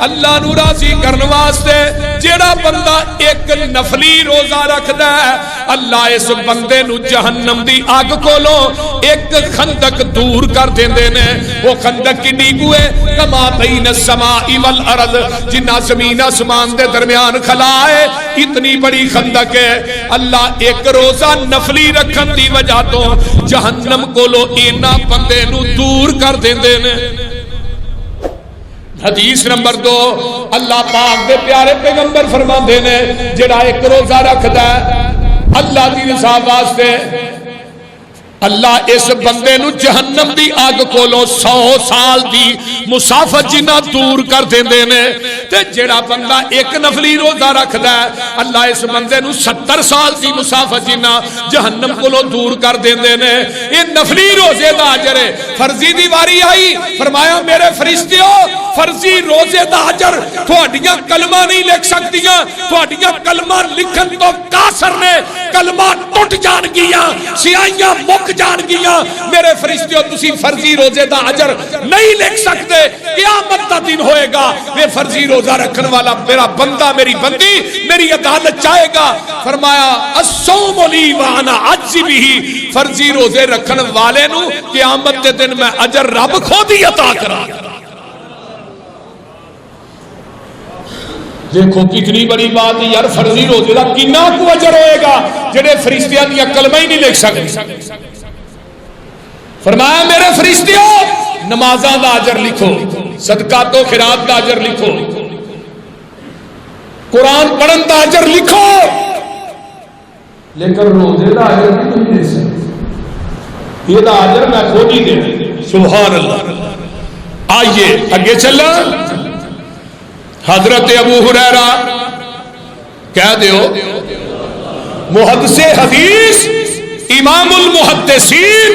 اللہ نو راضی کرن واسطے جیڑا بندہ ایک نفلی روزہ رکھدا ہے اللہ اس بندے نو جہنم دی آگ کولو ایک خندق دور کر دیندے نے. وہ خندق کی کوئے کما بین السماء والارض جنہ زمین آسمان دے درمیان خلا ہے اتنی بڑی خندق ہے. اللہ ایک روزہ نفلی رکھن دی وجہ تو جہنم کولو اینا بندے نو دور کر دیندے نے. حدیث نمبر 2 اللہ پاک دے پیارے پیغمبر فرماندے نے جڑا ایک روزہ رکھدا ہے اللہ دی رضا واسطے اللہ اس بندے نو جہنم دی آگ کولو 100 سال دی مسافت جنہ دور کر دیندے نے. تے جڑا بندہ ایک نفلی روزہ رکھدا ہے اللہ اس بندے نو 70 سال دی مسافت جنہ جہنم کولو دور کر دیندے نے. یہ نفلی روزے دا اجر ہے. فرضی دی واری آئی فرمایا میرے فرشتیو فرضی روزے دا اجر تہاڈیاں کلمہ نہیں لکھ سکدیاں, تہاڈیاں کلمہ لکھن تو قاصر نے, کلمہ ٹوٹ جان گیاں, سیاہیاں مک جان گیاں. میرے فرشتیوں تسی فرضی روزے دا اجر نہیں لکھ سکتے. قیامت دا دن ہوئے گا میں فرضی روزہ رکھن والا میرا بندہ میری بندی میری عدالت چاہے گا. فرمایا الصوم لی وانا اجزی بہ, فرضی روزے رکھن والے نو قیامت دے دن میں اجر رب خود ہی عطا کرا. دیکھو کتنی بڑی بات ہے یار, فرضی روزے دا کنا کو اجر ہوئے گا جڑے فرشتیاں دی کلمہ ہی نہیں لکھ سکتے. فرمایا میرے فرشتیوں نمازاں دا اجر لکھو, صدقات و خیرات دا اجر لکھو, قرآن پڑھن دا اجر لکھو, لیکن روزے دا اجر نہیں لکھ سکتے. یہ دا اجر میں خود ہی دے. سبحان اللہ. آئیے آگے چلا. حضرت ابو ہریرہ کہہ دیو محدث حدیث امام المحدثین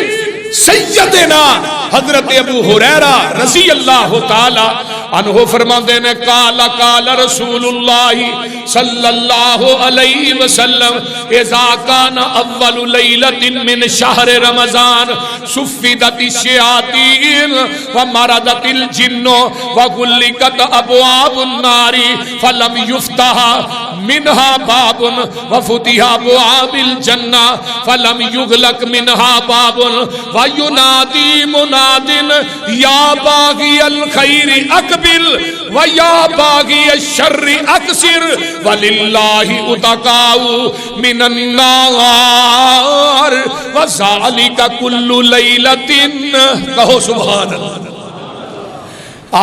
سیدنا حضرت ابو ہریرہ رضی اللہ تعالی عنہ فرماندے نے قال قال رسول اللہ صلی اللہ علیہ وسلم اذا کان اول لیلۃ من شہر رمضان صفدت الشیاطین ومردت الجن وغلقت ابواب النار فلم یفتح منها باب وفتح ابواب الجنہ فلم یغلق منها باب وینادی مناد یا باغی الخیر اقبل ویا باغی الشر اقصر وللہ اتقاء من النار وذالک کل لیلۃ. کہو سبحان اللہ.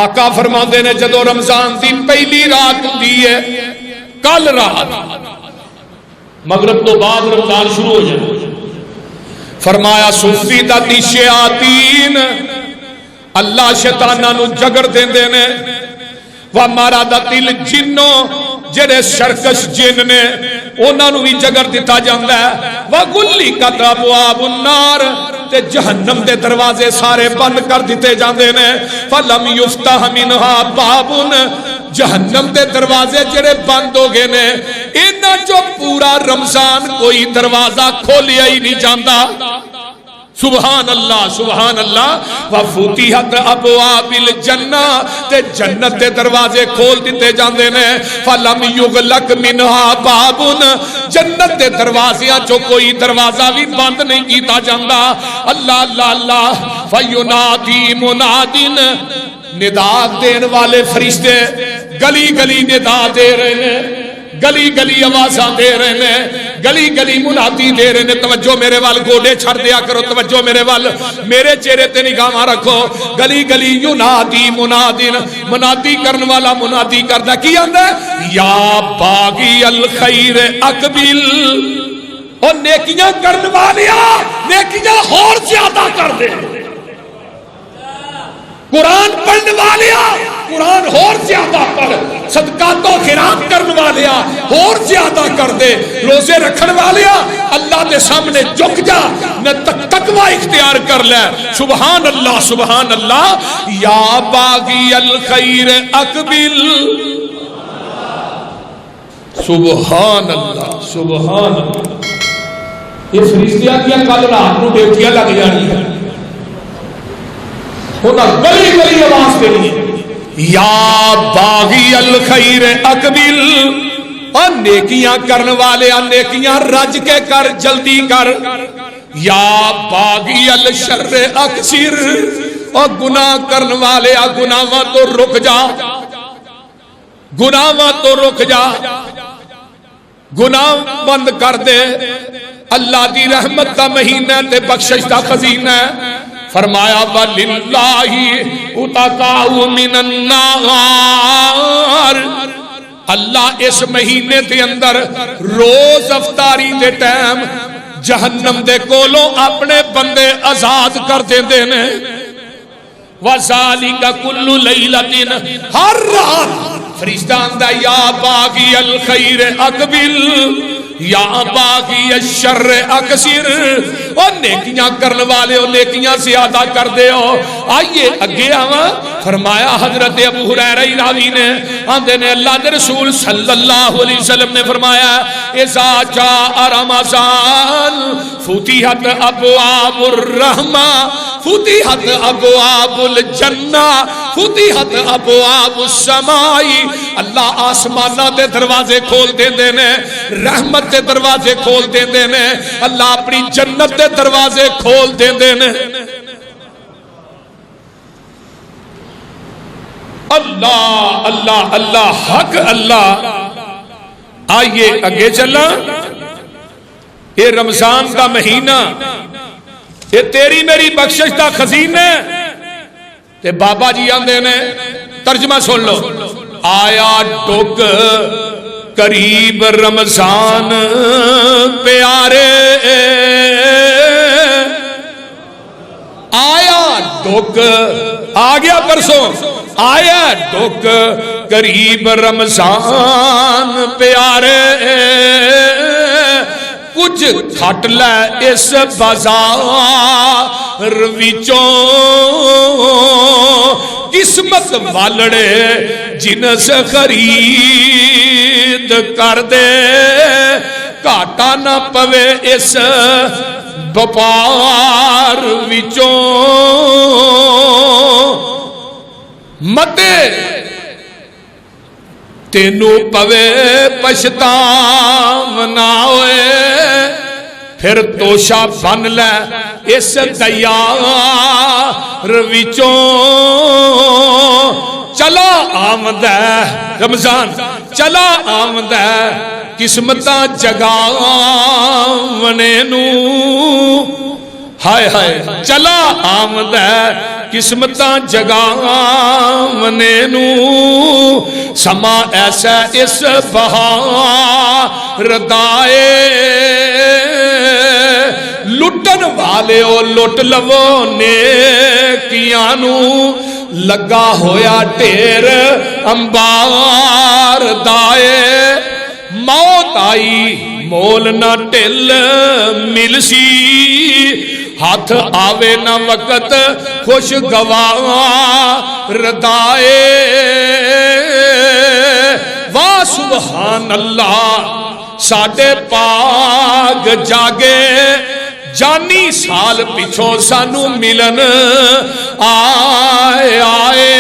آقا فرماندے نے جدو رمضان دن پہلی رات ہوندی ہے, کل رات مغرب تو بعد رمضان شروع ہو جائے, فرمایا صفدت الشیاطین اللہ شیطاناں نو جگڑ دیندے نے, ومردت الجن جڑے سرکش جن نے انہاں نو بھی جگڑ دتا جاندا ہے, وغلقت ابواب النار تے جہنم دے دروازے سارے بند کر دیتے جاندے نے, فلم یفتح منها باب جہنم دے دروازے جڑے بند ہو گئے نے انہاں جو پورا رمضان کوئی دروازہ کھولیا ہی نہیں جاندا. سبحان اللہ سبحان اللہ. وفتحت ابواب الجنہ تے جنت دے دروازے کھول دیتے جاندے نے, فلم یغلق منها باب جنت دے دروازیاں جو کوئی دروازہ بھی بند نہیں کیتا جاندا. اللہ اللہ اللہ. فینادی منادن نداء دین والے فرشتے گلی گلی نداء دے رہے ہیں, گلی گلی آوازاں دے رہے ہیں, گلی گلی منادی دے رہے ہیں. توجہ میرے وال گوڑے چھڑ دیا کرو, توجہ میرے وال, میرے چہرے تے نگاہ رکھو. گلی گلی ینادی منادن, منادی کرن والا منادی کردا کی آندا ہے یا باغی الخیر اقبل. اور نیکیاں کرن والیا نیکیاں اور زیادہ کر دے. قرآن پڑھنے والیا قرآن اور زیادہ پڑھ, صدقات و خیرات کرنے والیا اور زیادہ کر دے, روزے رکھن والیا اللہ دے سامنے جھک جا, نہ تقوی اختیار کر لے. سبحان اللہ سبحان اللہ. یا باغی الخیر اقبل. سبحان اللہ سبحان اللہ. یہ فرشتیاں کیا کل رات کو ڈیوٹیاں لگ جانی ہے, انہاں گلی گلی آواز دینی ہے یا باغی الخیر اقبل، اور نیکیاں کرن والے نیکیاں رج کے کر، جلدی کر، یا باغی الشر اقصر، اور گناہ کرن والے گناہاں تو رک جا، گناہاں تو رک جا، گناہ بند کر دے۔ اللہ دی رحمت کا مہینہ تے بخشش کا خزینہ ہے۔ فرمایا وَلِلَّهِ اُتَقَاءُ مِنَ النَّارِ، اللہ اس مہینے دے اندر روز افطاری دے ٹائم جہنم دے کولوں اپنے بندے آزاد کر دے نے۔ وَذَلِكَ كُلُّ لَيْلَةٍ، ہر رات فرشتہ آندا یا باغی الخیر اقبل، یا باغی الشر اقصر، اور نیکیاں کرنے والے ہو نیکیاں زیادہ کر دے ہو۔ آئیے اگے آواں۔ فرمایا حضرت ابو ہریرہ راوی نے آندے نے اللہ دے رسول صلی اللہ علیہ وسلم نے فرمایا اذا جاء رمضان فتحت ابواب الرحمہ، فتحت ابواب الجنہ، فتحت ابواب السماء، اللہ آسمانہ دے دروازے کھول دے نے، رحمت دے دروازے کھول دے نے، اللہ اپنی جنت دے دروازے کھول دے نے۔ اللہ اللہ اللہ حق اللہ۔ آئیے اگے چلا۔ یہ رمضان کا مہینہ یہ تیری میری بخشش کا خزینہ تے بابا جی آندے نے ترجمہ سن لو، آیا ڈگ قریب رمضان پیارے، آیا ڈگ آ گیا پرسوں، آیا ڈگ قریب رمضان پیارے، کچھ کھٹ لے اس بازار وچوں، قسمت والڑے جنس خرید کر دے، کاٹا نہ پوے اس بپار وچوں، متے تینو پوے پچھتاونا ہوئے، پھر توشہ بن لے اس دیار وچوں، چلا آمد ہے رمضان، چلا آمد ہے قسمتاں جگاونے نو، ہائے ہائے چلا آمد ہے قسمتاں جگاونے نو، سما ایسا اس بہار دائے، لٹن والے او لٹ لو نیکیاں نو، لگا ہویا ٹیر امبار دائے، موت آئی مول نہ ٹل ملسی، ہاتھ آوے نہ وقت خوش گوار دائے، واہ سبحان اللہ ساڈے پاگ جاگے، جانی سال پچھوں سانو ملن آئے آئے،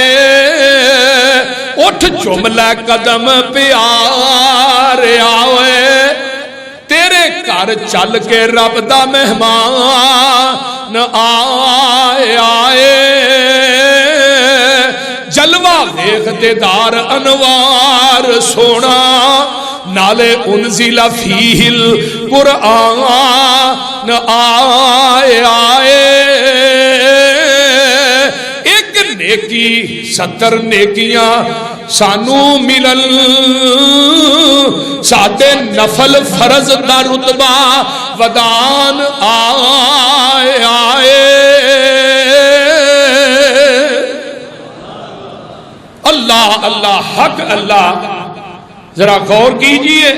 اٹھ جملہ قدم پیارے آئے، تیرے گھر چل کے رب دا مہمان آئے آئے، جلوہ ویکھ دیدار انوار سونا، نالے انزل فیہ القرآن آئے آئے، ایک نیکی 70 نیکیاں سانو ملن، ساتے نفل فرض دا رتبہ ودان آئے آئے، اللہ اللہ حق اللہ۔ ذرا غور کیجئے،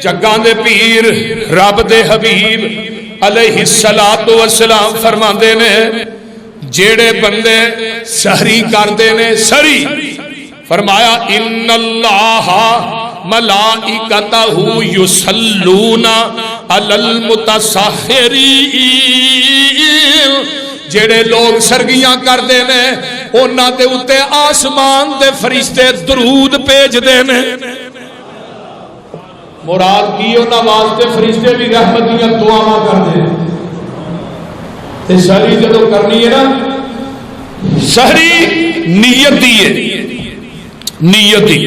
جگاں دے پیر رب دے حبیب علیہ السلام فرماندے نے جیڑے بندے سحری کردے نے، سحری فرمایا ان اللہ ملائکتہ یصلون علی المتسحرین، جیڑے لوگ سرگیاں کردے نے انہاں دے اتے آسمان دے فرشتے درود بھیج دینے مراد کی انہاں واسطے فرشتے بھی رحمت دیاں دعاواں کر دے تے سحری جدوں کرنی ہے نا سحری نیت دی ہے نیت دی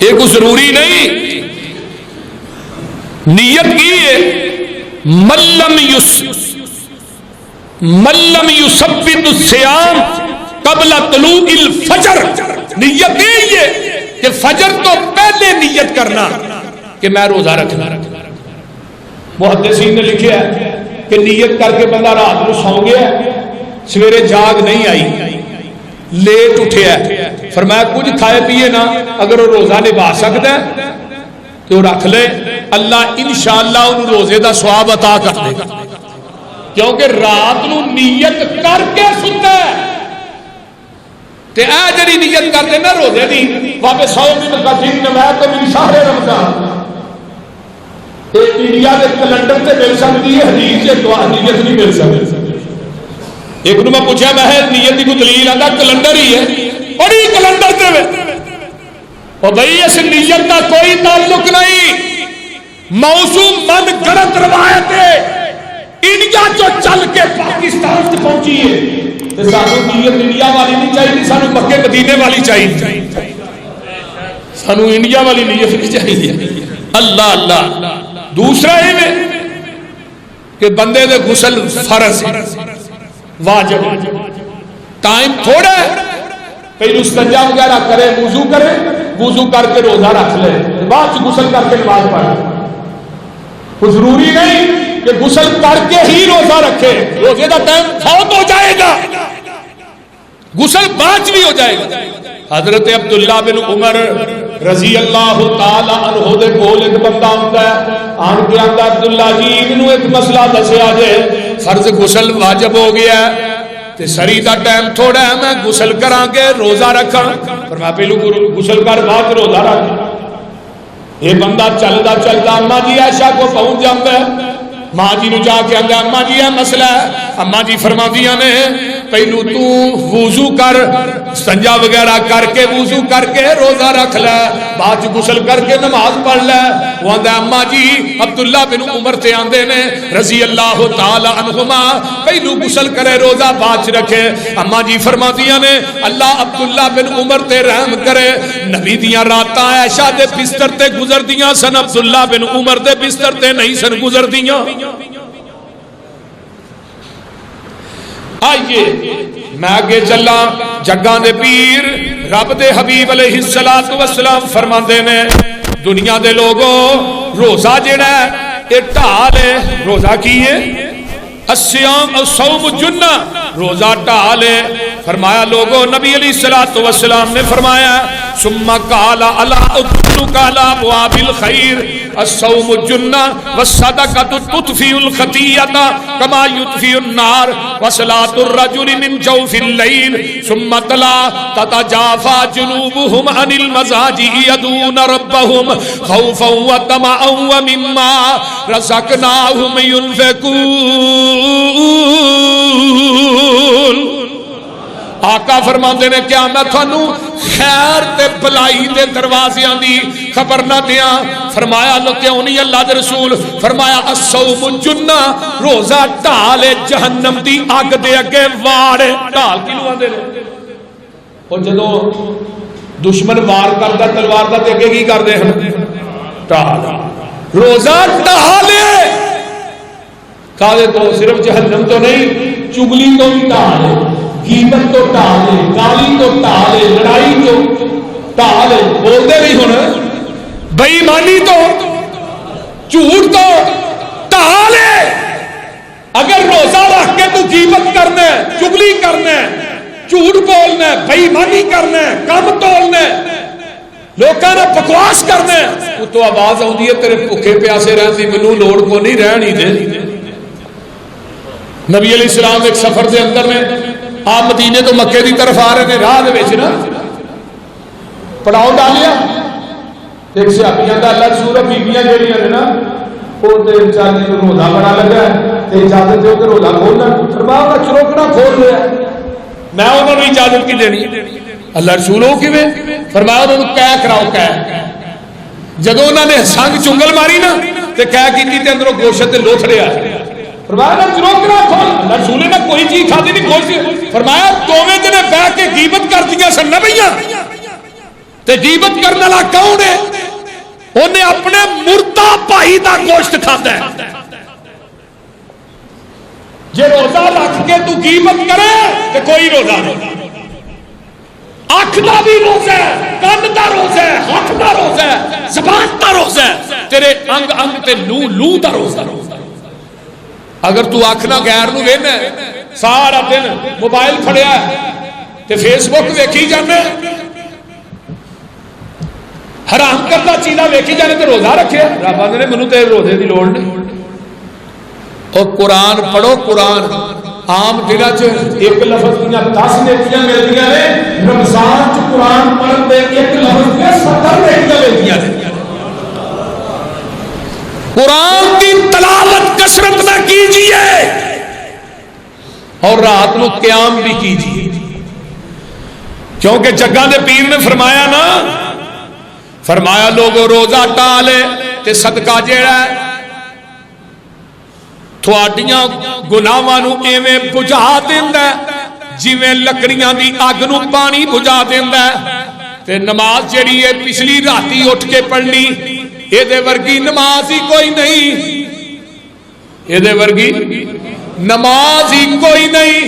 یہ کوئی ضروری نہیں نیت کی ہے ملم یثبت الصیام قبل طلوع الفجر نیت یہ ہے کہ فجر تو پہلے نیت کرنا کہ میں روزہ رکھنا محدثین نے لکھا ہے کہ نیت کر کے بندہ رات کو سو گیا سویرے جاگ نہیں آئی لیٹ اٹھیا فرمایا کچھ کھائے پیے نا اگر وہ روزہ نبھا سکتا ہے تو وہ رکھ لے اللہ انشاءاللہ انہوں روزے دا ثواب عطا کر دے کیونکہ رات نو نیت کر کے سنتا ہے تے اے جڑی نیت کر دے نا روزے دی واپس سو دن کا دن نوایت من شہر رمضان ایک انڈیا کے کیلنڈر سے مل سکتی ہے حدیث سے دعا نیت نہیں مل سکتی ایک نو میں پوچھا میں نیت کی کوئی دلیل آتا کیلنڈر ہی ہے بڑی کیلنڈر دے اور بھائی اس نیت کا کوئی تعلق نہیں موضوع من گڑت روایت ہے انڈیا جو چل کے پاکستان سے پہنچی ہے سانو نیت انڈیا والی نہیں چاہیے سانو مکے مدینے والی چاہیے سانو انڈیا والی نیت نہیں چاہیے اللہ اللہ دوسرا ہے کہ بندے دے غسل فرض واجب ٹائم تھوڑا ہے پہلو استنجا وغیرہ کرے وضو کر کے روزہ رکھ لے بعد غسل کر کے نماز پڑھے کوئی ضروری نہیں کہ غسل کر کے ہی روزہ رکھے روزے کا ٹائم فوت ہو جائے گا غسل بعد بھی ہو جائے گا حضرت عبداللہ بن عمر رضی اللہ تعالی عنہ دے کول ایک بندہ ہوندا ہے آن کے آندا عبداللہ جی انہوں ایک مسئلہ دسیا جے فرض غسل واجب ہو گیا ہے تے سری دا ٹائم تھوڑا ہے میں غسل کراں کے روزہ رکھاں فرمایا پہلو غسل کر بعد روزہ رکھ یہ بندہ چلدا چلدا اماں جی عائشہ کو پہنچ جاندا ہے ماں جی نو جا کے آندا اماں جی یہ مسئلہ ہے اماں جی فرماندیاں نے پہلو تو وضو کر استنجا وغیرہ کر کے وضو کر کے روزہ رکھ لے بعد غسل کر کے نماز پڑھ لے وہ آندا اماں جی عبداللہ بن عمر تے آندے نے رضی اللہ تعالی عنہما پہلو غسل کرے روزہ بعد رکھے اماں جی فرماندیاں نے اللہ عبداللہ بن عمر تے رحم کرے نبی دیاں راتاں عائشہ دے بستر تے گزردیاں سن عبداللہ بن عمر دے بستر تے نہیں سن گزردیاں آئیے میں آگے چلا جگاں دے پیر رب دے حبیب علیہ السلام فرماندے نے دنیا دے لوگوں روزہ جڑا ہے اے ٹال ہے روزہ کی ہے الصیام الصوم جنہ روزہ ٹال ہے فرمایا لوگوں نبی علیہ السلام نے فرمایا ثم قال الا ادلک علی ابواب الخیر الصوم جنہ والصدقۃ تطفئ الخطیئۃ کما یطفئ النار وصلاۃ الرجل من جوف الليل ثم تلا تتجافى جنوبهم عن المضاجع يدعون ربهم خوفا وطمعا ومما رزقناهم ينفقون آقا فرماندے نے کیا میں تھانوں خیر تے بلائی دے دروازیاں دی خبر نہ دیاں فرمایا لو کیوں نہیں اللہ دے رسول فرمایا الصوم جنہ روزہ ڈال جہنم دی اگ دے اگے واڑ ڈال کینوں آندے نے او جدوں دشمن وار کردا تلوار دا تے اگے کی کردے ہیں ڈال روزہ ڈال کالے تو صرف جہنم تو نہیں چگلی تو بھی ڈال غیبت تو ٹال گالی تو ٹال لڑائی تو ٹال بولتے بھی ہوں بے ایمانی تو جھوٹ تو ٹال اگر روزہ رکھ کے تو غیبت کرنا ہے چگلی کرنا ہے جھوٹ بولنا ہے بے ایمانی کرنا ہے کم تولنا ہے لوکاں نے بکواس کرنا ہے وہ تو آواز آتی ہے تیرے بھوکے پیاسے رہتی مینوں لوڑ کو نہیں رہن ہی دے نبی علیہ السلام ایک سفر دے اندر نے آپ مدینے تو مکے دی طرف آ رہے ہیں راہ دے وچ نا پڑاؤ ڈالیا ایک صحابیاں دا اللہ سورہ بیبیاں جڑیاں نے نا او تے چاندی نوں روزہ بڑا لگا تے اجازت دیو کہ روزہ کھولنا فرمایا چروکنا کھول لیا میں انہوں نے اجازت کی دینی؟ اللہ رسول ہو کیویں؟ فرمایا انہوں نے قے کراؤ قے. جدو انہوں نے سنگ چنگل ماری نا تے قے کیتی تے اندروں گوشت تے لوتھڑے آ گئے. فرمایا نا ضرور کرا کھول. اللہ رسول نے کوئی چیز کھادی نہیں گوشت. فرمایا دوویں جنے بیٹھ کے غیبت کردیاں سن نہ بھیاں تے غیبت کرنے والا کون ہے؟ انہیں اپنے مردہ بھائی دا گوشت کھادا ہے. جے روزہ رکھ کے تو غیبت کرے تے کوئی روزہ نہیں. اکھ دا بھی روزہ ہے، کان دا روزہ ہے، ہاتھ دا روزہ ہے، زبان دا روزہ ہے، تیرے انگ انگ تے لو دا روزہ. اگر تو اکھ نہ غیر نو وینا سارا دن موبائل پھڑیا تے فیس بک ویکھی جانا حرام کرتا چیزاں ویکھی جانے تے روزہ رکھے. رب نے منو تے روزے دی لوڑ نہیں. اور قرآن پڑھو. قرآن عام دنوں چ ایک لفظ دیاں 10 نیکیاں ملدیاں نے. رمضان چ قرآن پڑھن دے ایک لفظ دے 70 نیکیاں ملدیاں نے. قرآن کی تلاوت کثرت نہ کیجیے اور رات کو قیام بھی کیجیے. کیونکہ جگہ دے پیر نے فرمایا نا، فرمایا لوگوں روزہ ٹالے تے صدقہ جیڑا ہے تھوڑیاں گناہاں نو ایویں بجھا دیندا ہے جویں لکڑیاں دی اگ نو پانی بجھا دیندا ہے. تے نماز جڑی ہے پچھلی راتی اٹھ کے پڑھنی اے دے ورگی نماز ہی کوئی نہیں. اے دے ورگی نماز ہی کوئی نہیں.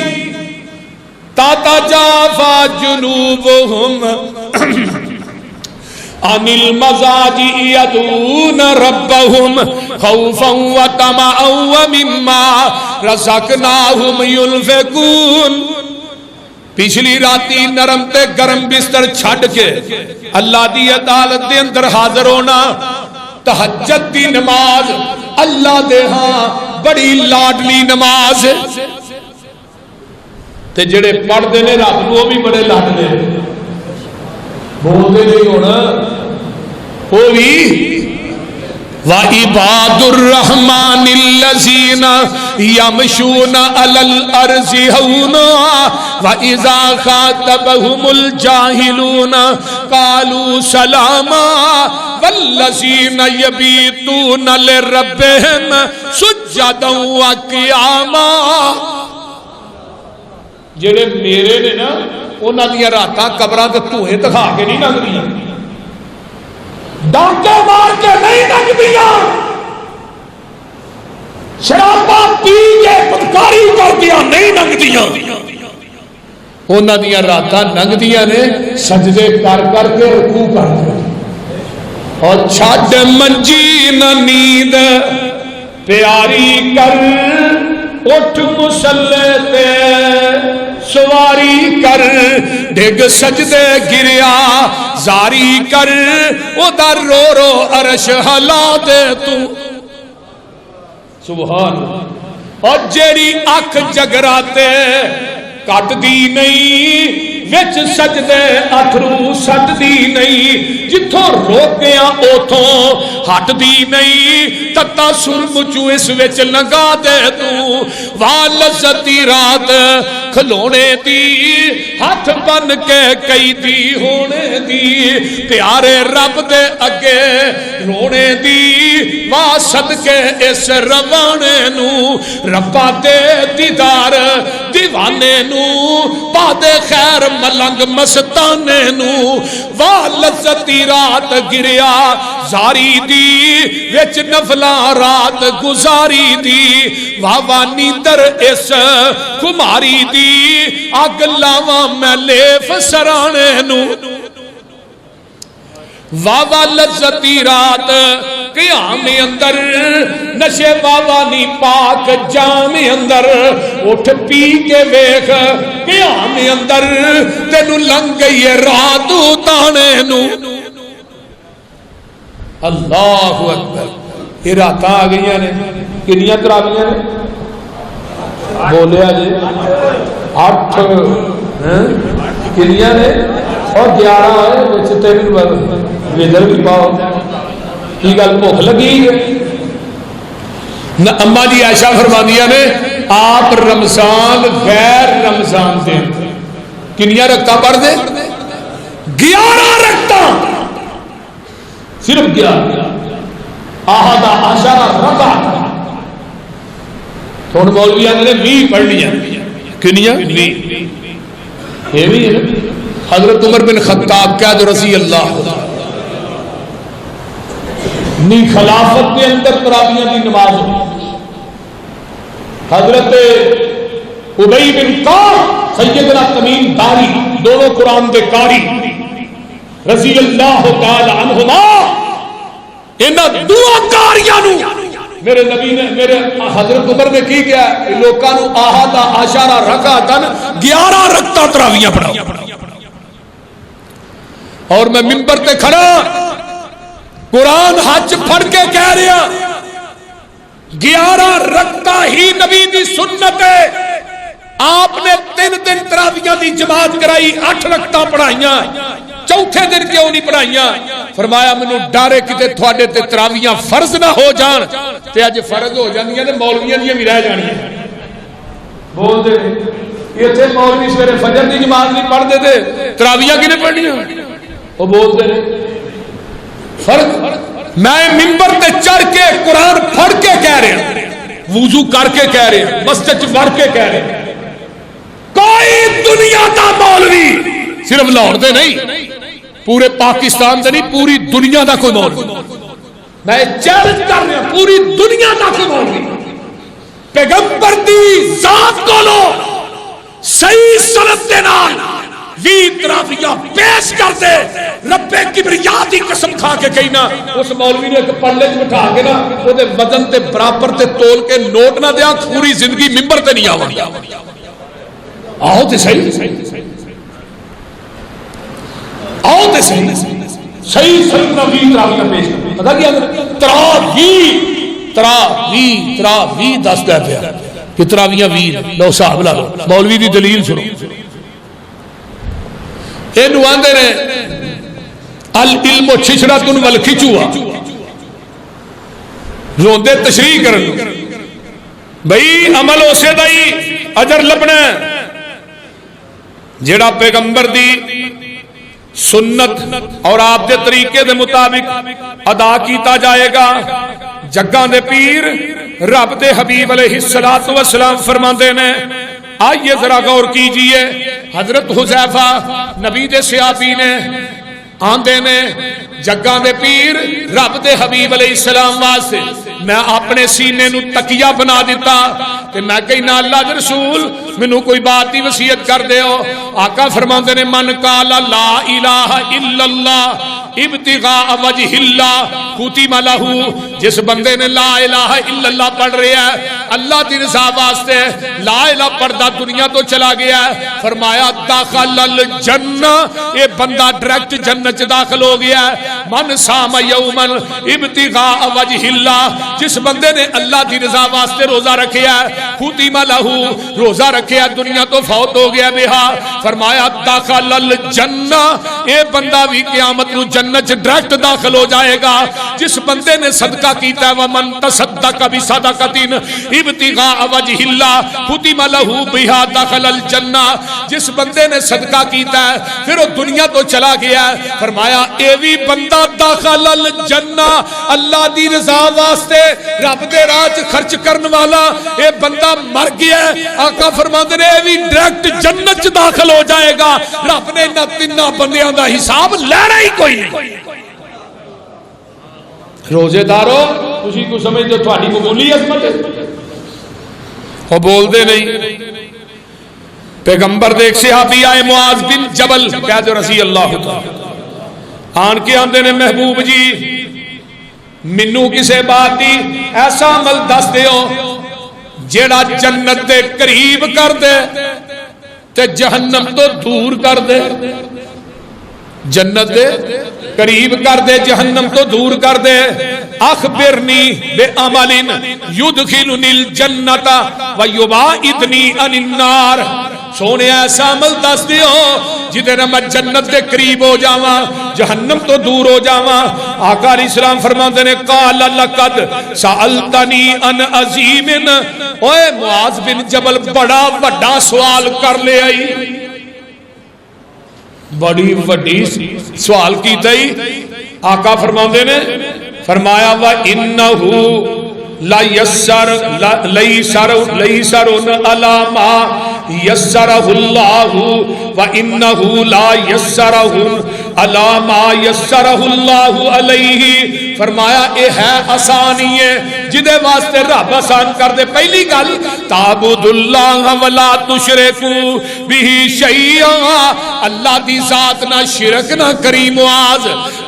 تتجافا جنوبہم عن المضاجع يدعون ربهم خوفا وطمعا ومما رزقناهم ينفقون. پچھلی راتی نرم تے گرم بستر چھڈ کے اللہ دی عدالت دے اندر حاضر ہونا. تہجد دی نماز اللہ دے ہاں بڑی لاڈلی نماز ہے. تے جڑے پڑھ دے نے رب نو بھی بڑے لاڈلے بولتے نہیں ہونا. وہ بھی وَعِبَادُ الرَّحْمَنِ الَّذِينَ يَمْشُونَ عَلَى الْأَرْضِ هَوْنًا وَإِذَا خَاطَبَهُمُ الْجَاهِلُونَ قَالُوا سَلَامًا وَالَّذِينَ يَبِيتُونَ لِرَبِّهِمْ سُجَّدًا وَقِيَامًا. جڑے میرے نے نا انہاں دیاں راتاں قبراں تے دھوئے دکھا کے نہیں لنگدیاں، ڈانکے مار کے نہیں لنگدیاں، شراباں پی کے بدکاری کردیاں نہیں لنگدیاں. انہاں دیاں راتاں لنگدیاں نے سجدے کر کر کے رکوع کرتے. اور چھڈ منجی نہ نیند پیاری کر اٹھ مصلے تے سواری کر ڈگ سجدے گریا زاری کر ادھر رو رو عرش ہلا دے تو. سبحان. اور جیڑی اکھ جگراتے کٹ دی نہیں وچ سجدے اتھرو سٹ دی نہیں. جتھوں روکیاں اوتھوں ہٹ دی نہیں. تتا سرمچو اس وچ لگا دے تو. واہ لذتی رات کھلونے دی ہاتھ بن کے کئی دی ہونے دی. پیارے رب دے اگے رونے دی. واہ صدقے اس روانے نو ربا دے دیدار دیوانے نو پا دے خیر ملنگ مستانے نو. واہ لذتی رات گریا زاری دی وچ نفلا رات گزاری دی. واہ واہ نیندر اس کماری دی اگ لاواں میں لیف سرانے نو. واہ واہ لذتی رات قیام اندر نشے واوانی پاک جام اندر اٹھ پی کے ویخ قیام اندر تینو لنگ گئی رات تانے نو. اللہ اکبر. یہ رات آ گئی نے کنیاں تراویاں نے بولیا جی 8 کنیاں نے اور 11 ہے وچ 3 ویدر بھی پاؤ. کی گل بھوک لگی ہے. اما جی عائشہ فرماندیاں نے آپ رمضان غیر رمضان دے کنیا رکھتا پڑھ دے 11 رکھتا صرف 11 احد عشر رکعت تو مولوی نے 20 پڑھ لیا کنیا 20 یہ بھی ہے حضرت عمر بن خطاب قائد رضی اللہ نی خلافت کے اندر تراویح کی نماز ہوئی حضرت ابی بن کعب سیدنا تمیم داری دونوں قرآن کے قاری رضی اللہ تعالی عنہما انہاں دعا کاریاں نو میرے نبی نے میرے حضرت عمر نے کی کیا لوکاں نو احد عشر رکعتن 11 رکعت تراویح پڑھاؤ اور میں منبر تے کھڑا قرآن ہاتھ پھڑ کے کہہ رہا 11 رکعتاں ہی نبی دی سنت ہے آپ نے 3 دن تراویح دی جماعت کرائی 8 رکعتاں پڑھائیاں چوتھے دن کیوں نہیں پڑھائیاں فرمایا مینوں ڈر ہے کتے تھوڑے تے تراویح فرض نہ ہو جان تے اج فرض ہو جاندیاں تے مولویاں دی بھی رہ جانیاں بول دے ایتھے مولوی سویرے فجر دی نماز نہیں پڑھ دے تے تراویح کنے پڑھنیاں وہ بول دے فرض میں ممبر تے چڑھ کے قرآن پڑھ کے کہہ رہا وضو کر کے کہہ رہا مسجد وڑ کے کہہ رہا کوئی دنیا دا مولوی صرف لاہور دے نہیں پورے پاکستان دے نہیں پوری دنیا دا کوئی مولوی میں چیلنج کر رہا پوری دنیا دا کوئی مولوی پیغمبر دی ذات کو لو صحیح سند دے نال وی تراویح پیش کر دے رب کبریا دی قسم کھا کے کہنا اس مولوی نے ایک پلے چ بٹھا کے نا او دے وزن تے برابر تے تول کے نوٹ نہ دیا پوری زندگی منبر تے نہیں آوندی آؤ تے صحیح آؤ تے صحیح صحیح تراویح پیش کر پتہ کیا تراویح دسدا پیا کہ تراویح 20 لو صاحب لا لو مولوی دی دلیل سنو اینو آندے نے العلم چھچڑا تن ول کھچوا روندے تشریح کرن بھئی عمل اسے دا ہی اجر لبنا جیڑا پیغمبر دی سنت اور آپ دے طریقے دے مطابق ادا کیتا جائے گا جگاں دے پیر رب دے حبیب علیہ السلام فرماندے نے آئیے ذرا غور کیجئے حضرت حذیفہ نبی دے صحابی نے آندے نے جگاں دے پیر رب دے حبیب علیہ السلام واسطے میں اپنے سینے نو تکیہ بنا دیتا کہ میں کہنا اللہ دے رسول مینوں کوئی بات دی وصیت کر دیو آقا فرماندے نے من قال لا الہ الا اللہ ابتغاء وجہ اللہ کتب لہ جس بندے نے لا الہ الا اللہ پڑھ رہا ہے اللہ دی رضا واسطے لا الہ پڑھدا دنیا تو چلا گیا ہے فرمایا داخل الجنہ یہ بندہ ڈائریکٹ جنت داخل ہو گیا ہے من صام یوما ابتغاء وجہ اللہ جس بندے نے اللہ دی رضا واسطے روزہ رکھیا ہے کتب لہ روزہ رکھیا دنیا تو فوت ہو گیا بہا فرمایا داخل الجنہ یہ بندہ بھی قیامت نو جنت ڈائریکٹ داخل ہو جائے گا جس بندے نے صدقہ کیتا ہے ومن تصدق بصدقۃ ابتغاء وجہ اللہ کتب لہ بہا داخل الجنہ جس بندے نے صدقہ کیتا ہے پھر وہ دنیا تو چلا گیا ہے فرمایا اے بھی بندہ داخل الجنہ اللہ دی رضا واسطے رب دے راہ وچ خرچ کرن والا اے بندہ مر گیا ہے آقا فرماندے نے اے بھی ڈائریکٹ جنت چ داخل ہو جائے گا رب نے انہاں تیناں بندیاں دا حساب لینا ہی کوئی نہیں روزے دارو تسی کو سمجھ دو تھوڑی معمولی عظمت ہے وہ بول دے نہیں پیغمبر دیکھ صحابی آئے معاذ بن جبل قائد رضی اللہ تعالی آن کے آندے نے محبوب جی منو کسے بات دی ایسا عمل دس دیو جیڑا جنت دے قریب کر دے تے جہنم تو دور کر دے جنت دے قریب کر دے جہنم تو دور کر دے اخبرنی بے عمل یدخلنی الجنت ویباعدنی عن النار سونے ایسا عمل دس دیو جدے میں جنت دے قریب ہو جاواں جہنم تو دور ہو جاواں آقا علیہ السلام فرماندے نے قال لقد سألتنی عن عظیم اوے معاذ بن جبل بڑا بڑا سوال کر لے آئی بڑی وڈی سوال کیتا ہی آقا فرماندے نے فرمایا وَإِنَّهُ لَيْسَرٌ عَلَى مَا يَسَّرَهُ اللَّهُ وَإِنَّهُ لَا يَسَّرَهُ عَلَى مَا يَسَّرَهُ اللَّهُ عَلَيْهِ فرمایا اے ہے آسانی ہے جدے واسطے رب آسان کر دے پہلی گل تعبد اللہ ولا تشرکو بہ شیئا اللہ دی ذات نہ شرک نہ کری معاذ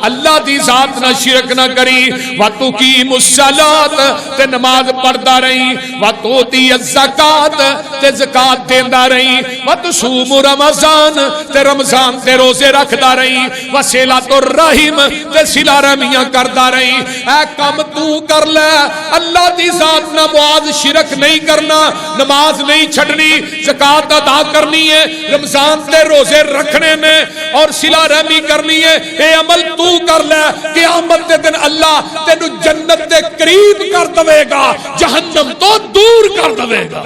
اللہ دی ذات نہ شرک نہ کری وَتُقِيمُ الصَّلَاةَ تے نماز پڑھدا رہی وَتُؤْتِيَ الزَّكَاةَ تے زکات دیندا رہی وَتُصُومُ رمضان تے رمضان تے روزے رکھدا رہی وَصِلَةُ الرَّحِمِ تے صلہ رحمیاں کردا رہی اے کم تو کر لے اللہ دی ذات نہ معاذ شرک نہیں کرنا نماز نہیں چھڑنی زکات ادا کرنی ہے رمضان تے روزے رکھنے نے اور صلہ رحمی کرنی ہے اے عمل تو کر لے قیامت دے دن اللہ تینو جنت دے قریب کر دے گا جہنم تو دور کر دے گا